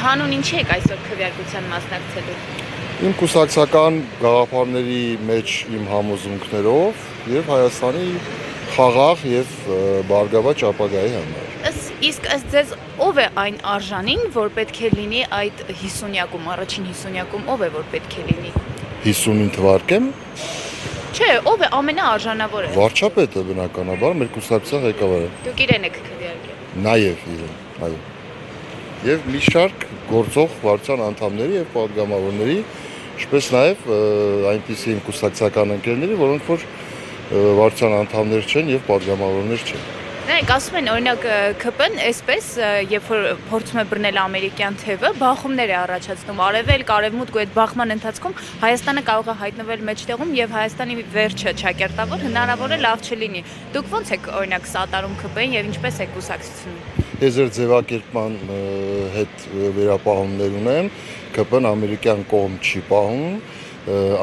հանուն ինչի եք այսօր քվեարկության մասնակցելու։ Իմ կուսակցական գաղափարների մեջ իմ համոզմունքներով եւ Հայաստանի խաղաղ եւ բարգավաճ ապագայի համար։ Իսկ ըստ ձեզ ով է այն արժանին, որ պետք է լինի այդ 50-յակում, առաջին 50-յակում ով է որ պետք է լինի։ 50-ին թվարկեմ։ Չէ, ով է ամենաարժանավորը։ Վարչապետը բնականաբար մեր կուսակցության ղեկավարը։ Դուք իրեն եք քվեարկել։ Նաեւ իրեն, այո։ Եվ մի շարք գործող վարչության անդամների եւ պատգամավորների, ինչպես նաեւ այնպիսի իմ կուսակցական ընկերների, որոնք որ վարչության անդամներ չեն եւ պատգամավորներ չեն։ Նայեք, ասում են օրինակ ԿՊ-ն այսպես, երբ որ փորձում է բռնել ամերիկյան թևը, բախումներ է առաջացնում, արևելք, արևմուտք ու այդ բախման ընթացքում Հայաստանը կարող է հայտնվել մեջտեղում եւ Հայաստանի վերջը ճակերտավոր հնարավոր է լավ չլինի։ Դուք ո՞նց եք օրինակ սատարում ԿՊ-ին եւ ինչպես եք կուսակցությունը։ Ես ձեր ձևակերպման հետ վերապահումներ ունեմ, ԿՊ-ն ամերիկյան կողմ չի պահում,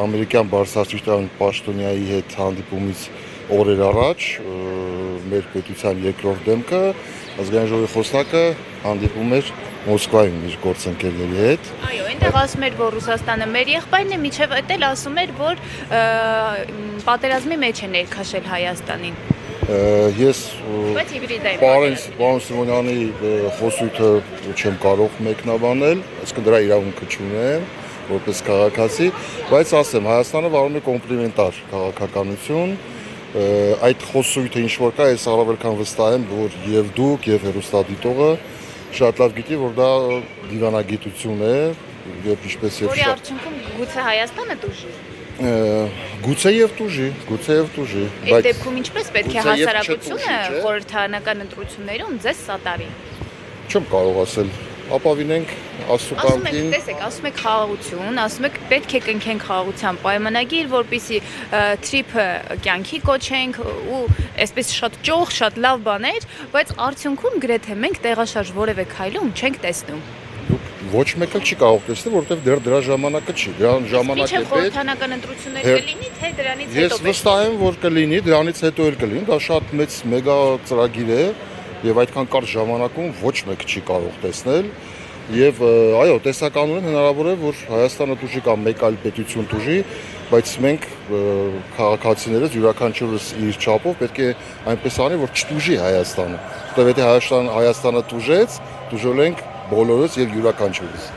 ամերիկյան բարձրաստիճան պաշտոնյայի հետ հանդիպումից օրեր առաջ մեր պետության երկրորդ դեմքը ազգային ժողովի խոսնակը հանդիպում էր Մոսկվայում իր գործընկերների հետ։ Այո, այնտեղ ասում էր, որ Ռուսաստանը մեր եղբայրն է, միջև այդ էլ ասում էր, որ պատերազմի մեջ է ներքաշել Հայաստանին։ Ես պարոն Սիմոնյանի խոսույթը չեմ կարող մեկնաբանել, այսինքն դրա իրավունքը չունեմ որպես քաղաքացի, բայց ասեմ, Հայաստանը վարում է կոմպլիմենտար քաղաքականություն, այդ խոսույթը ինչ որ կա, ես առավել քան վստահ եմ, որ եւ դուք եւ հեռուստադիտողը շատ լավ գիտի, որ դա դիվանագիտություն է եւ ինչպես եւ որի արդյունքում գուցե Հայաստանը դուժի։ Գուցե եւ տուժի, Այդ դեպքում ինչպես պետք է հասարակությունը խորհրդարանական ընտրություններում ձեզ սատարի։ Չեմ կարող ասել, ապավինենք Աստծո կամքին։ Տեսեք, ասում եք խաղաղություն, ասում եք պետք է կնքենք խաղաղության պայմանագիր, որպեսզի թրիփը կյանքի կոչենք ու այսպես շատ ճոխ, շատ լավ բաներ, բայց արդյունքում գրեթե մենք տեղաշարժ որևէ քայլում չենք տեսնում։ Ոչ մեկը չի կարող տեսնել, որովհետև դրա ժամանակը չի։ Դրա ժամանակը պետք է խորհրդարանական ընտրություններ կլինի, թե դրանից հետո։ Ես վստահ եմ, որ կլինի, դրանից հետո էլ կլինի, դա շատ մեծ մեգա ծրագիր է եւ այդքան կարճ ժամանակում ոչ մեկ չի կարող տեսնել եւ այո, տեսականորեն հնարավոր է, որ Հայաստանը դուժի կամ մեկ այլ պետություն դուժի, բայց մենք քաղաքացիներս յուրաքանչյուրս իր չափով պետք է այնպես անի, որ չդուժի Հայաստանը։ Որտեղ եթե Հայաստանը դուժեց, դուժել ենք բոլորս եւ յուրաքանչյուրս։